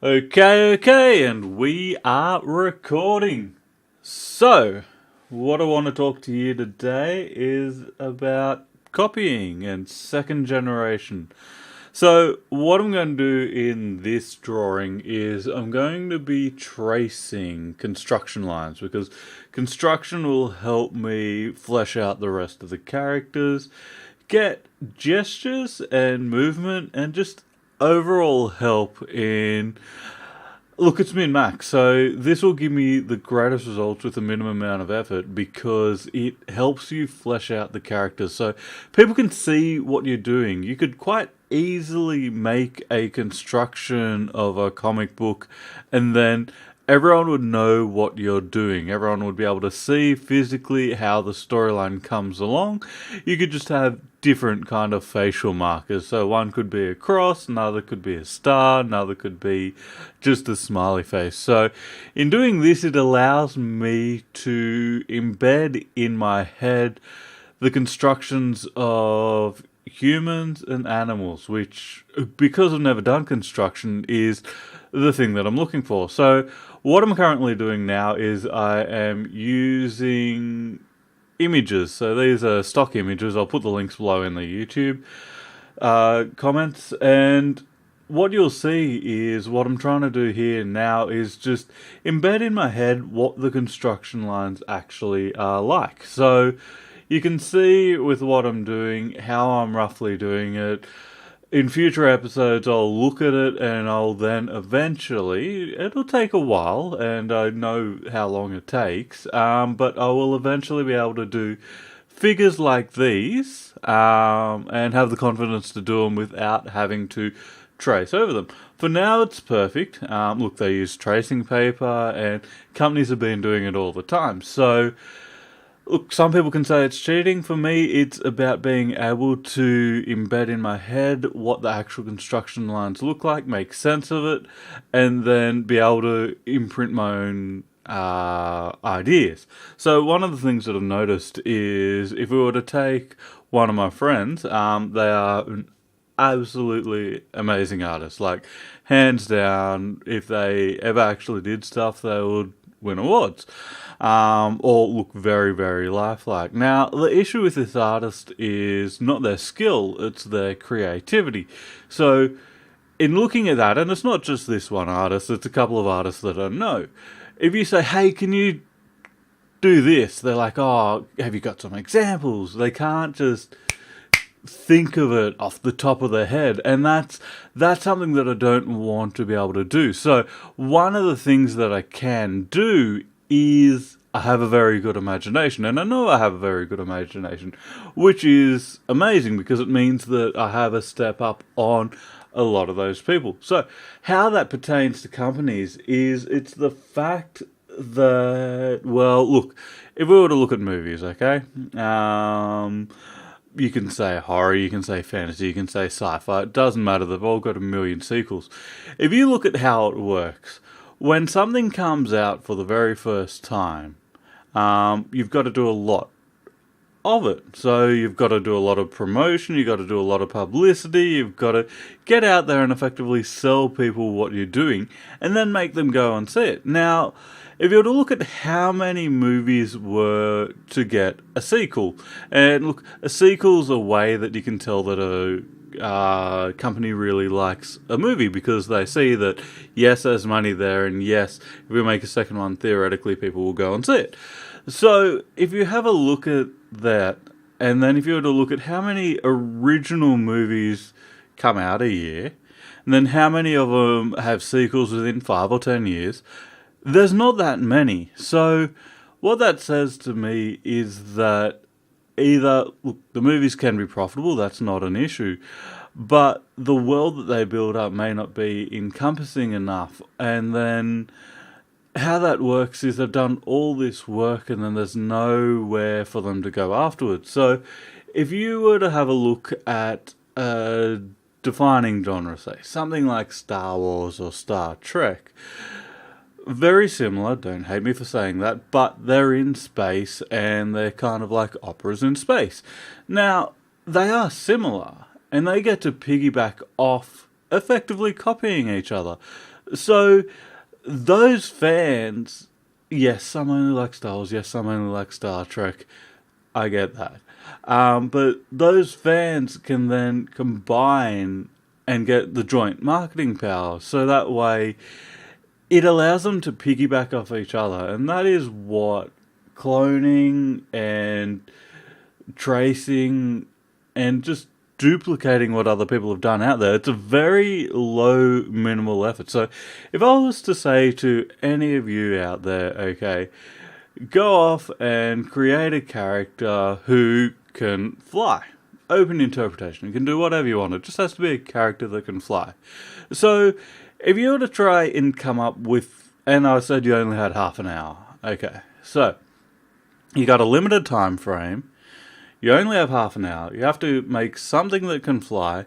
Okay, and we are recording. So, what I want to talk to you today is about copying and second generation. So, what I'm going to do in this drawing is I'm going to be tracing construction lines because construction will help me flesh out the rest of the characters, get gestures and movement, and just overall help in. Look, it's min-max, so this will give me the greatest results with the minimum amount of effort because it helps you flesh out the characters so people can see what you're doing. You could quite easily make a construction of a comic book and then everyone would know what you're doing. Everyone would be able to see physically how the storyline comes along. You could just have different kind of facial markers. So one could be a cross, another could be a star, another could be just a smiley face. So in doing this, it allows me to embed in my head the constructions of humans and animals, which, because I've never done construction, is the thing that I'm looking for. So what I'm currently doing now is I am using images. So these are stock images. I'll put the links below in the YouTube comments. And what you'll see is what I'm trying to do here now is just embed in my head what the construction lines actually are like. So you can see with what I'm doing how I'm roughly doing it. In future episodes, I'll look at it and I'll then eventually, it'll take a while and I know how long it takes, but I will eventually be able to do figures like these and have the confidence to do them without having to trace over them. For now, it's perfect. Look, they use tracing paper and companies have been doing it all the time. So, look, some people can say it's cheating. For me, it's about being able to embed in my head what the actual construction lines look like, make sense of it, and then be able to imprint my own ideas. So one of the things that I've noticed is if we were to take one of my friends, they are an absolutely amazing artist. Like, hands down, if they ever actually did stuff, they would win awards. Or look very, very lifelike. Now, the issue with this artist is not their skill, it's their creativity. So, in looking at that, and it's not just this one artist, it's a couple of artists that I know. If you say, hey, can you do this? They're like, oh, have you got some examples? They can't just think of it off the top of their head, and that's something that I don't want to be able to do. So one of the things that I can do is I have a very good imagination, and I know I have a very good imagination, which is amazing because it means that I have a step up on a lot of those people. So how that pertains to companies is it's the fact that, well, look, if we were to look at movies, okay, you can say horror, you can say fantasy, you can say sci-fi, it doesn't matter, they've all got a million sequels. If you look at how it works, when something comes out for the very first time, you've got to do a lot of it. So you've got to do a lot of promotion, you've got to do a lot of publicity, you've got to get out there and effectively sell people what you're doing, and then make them go and see it. Now, if you were to look at how many movies were to get a sequel, and look, a sequel's a way that you can tell that a company really likes a movie because they see that, yes, there's money there, and yes, if we make a second one, theoretically people will go and see it. So if you have a look at that, and then if you were to look at how many original movies come out a year, and then how many of them have sequels within 5 or 10 years, there's not that many. So what that says to me is that either, look, the movies can be profitable, that's not an issue, but the world that they build up may not be encompassing enough. And then how that works is they've done all this work and then there's nowhere for them to go afterwards. So if you were to have a look at a defining genre, say something like Star Wars or Star Trek, very similar, don't hate me for saying that, but they're in space and they're kind of like operas in space. Now, they are similar and they get to piggyback off effectively copying each other. So those fans, yes, some only like Star Wars, yes, some only like Star Trek. I get that. But those fans can then combine and get the joint marketing power. So that way it allows them to piggyback off each other. And that is what cloning and tracing and just duplicating what other people have done out there. It's a very low minimal effort. So if I was to say to any of you out there, okay, go off and create a character who can fly. Open interpretation. You can do whatever you want. It just has to be a character that can fly. So if you were to try and come up with, and I said you only had half an hour. Okay, so you got a limited time frame. You only have half an hour. You have to make something that can fly.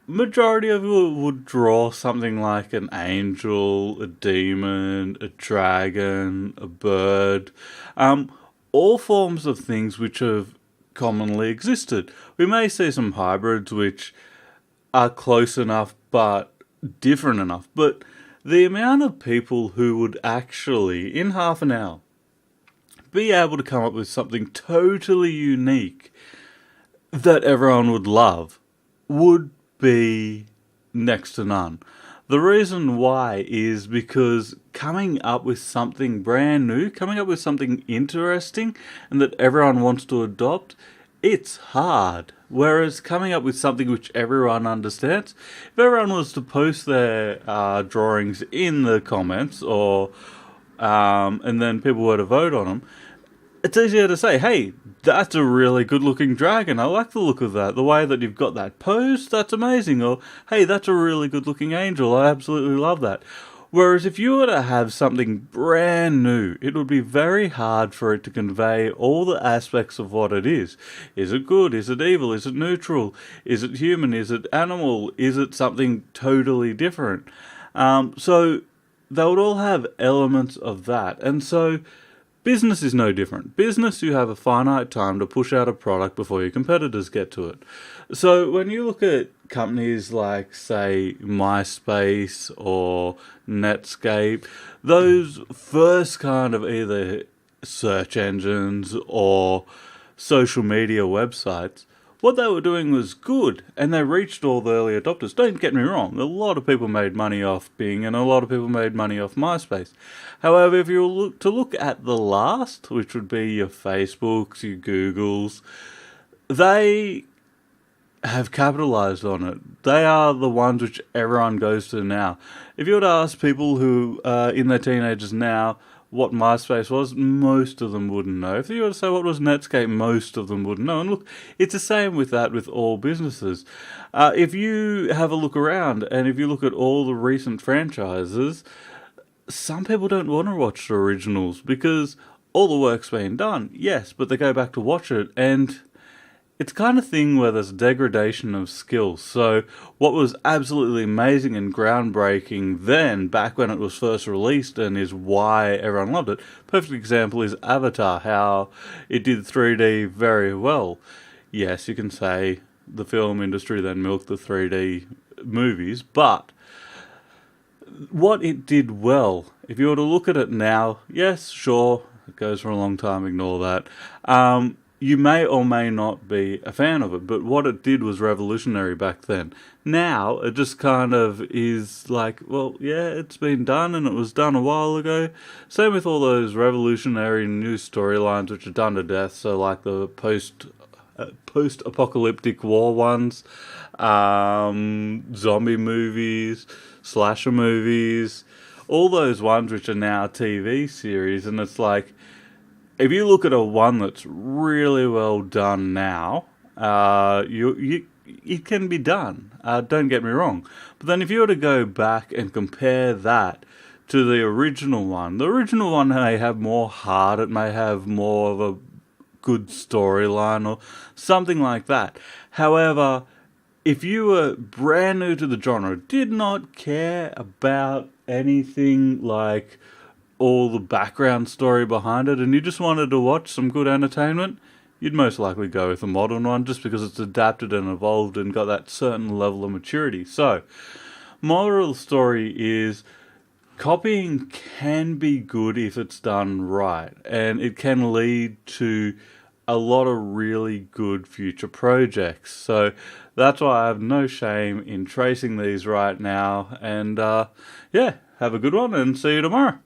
Majority of you would draw something like an angel, a demon, a dragon, a bird. All forms of things which have commonly existed. We may see some hybrids which are close enough but different enough. But the amount of people who would actually, in half an hour, be able to come up with something totally unique that everyone would love would be next to none. The reason why is because coming up with something brand new, coming up with something interesting and that everyone wants to adopt, it's hard. Whereas coming up with something which everyone understands, if everyone was to post their drawings in the comments or and then people were to vote on them, it's easier to say, hey, that's a really good looking dragon. I like the look of that. The way that you've got that pose, that's amazing. Or, hey, that's a really good looking angel. I absolutely love that. Whereas if you were to have something brand new, it would be very hard for it to convey all the aspects of what it is. Is it good? Is it evil? Is it neutral? Is it human? Is it animal? Is it something totally different? So they would all have elements of that. And so business is no different. Business, you have a finite time to push out a product before your competitors get to it. So when you look at companies like, say, MySpace or Netscape, those first kind of either search engines or social media websites, what they were doing was good, and they reached all the early adopters. Don't get me wrong, a lot of people made money off Bing, and a lot of people made money off MySpace. However, if you look at the last, which would be your Facebooks, your Googles, they have capitalized on it. They are the ones which everyone goes to now. If you were to ask people who are in their teenagers now what MySpace was, most of them wouldn't know. If you were to say what was Netscape, most of them wouldn't know. And look, it's the same with that with all businesses. If you have a look around and if you look at all the recent franchises, some people don't want to watch the originals because all the work's been done, yes, but they go back to watch it and it's kind of thing where there's degradation of skills. So what was absolutely amazing and groundbreaking then, back when it was first released and is why everyone loved it, perfect example is Avatar, how it did 3D very well. Yes, you can say the film industry then milked the 3D movies, but what it did well, if you were to look at it now, yes, sure, it goes for a long time, ignore that. You may or may not be a fan of it, but what it did was revolutionary back then. Now, it just kind of is like, well, yeah, it's been done and it was done a while ago. Same with all those revolutionary new storylines which are done to death, so like the post-apocalyptic war ones, zombie movies, slasher movies, all those ones which are now TV series, and it's like, if you look at a one that's really well done now, it can be done. Don't get me wrong. But then if you were to go back and compare that to the original one may have more heart, it may have more of a good storyline or something like that. However, if you were brand new to the genre, did not care about anything like all the background story behind it, and you just wanted to watch some good entertainment, you'd most likely go with the modern one just because it's adapted and evolved and got that certain level of maturity. So, moral of the story is copying can be good if it's done right, and it can lead to a lot of really good future projects. So that's why I have no shame in tracing these right now. And yeah, have a good one and see you tomorrow.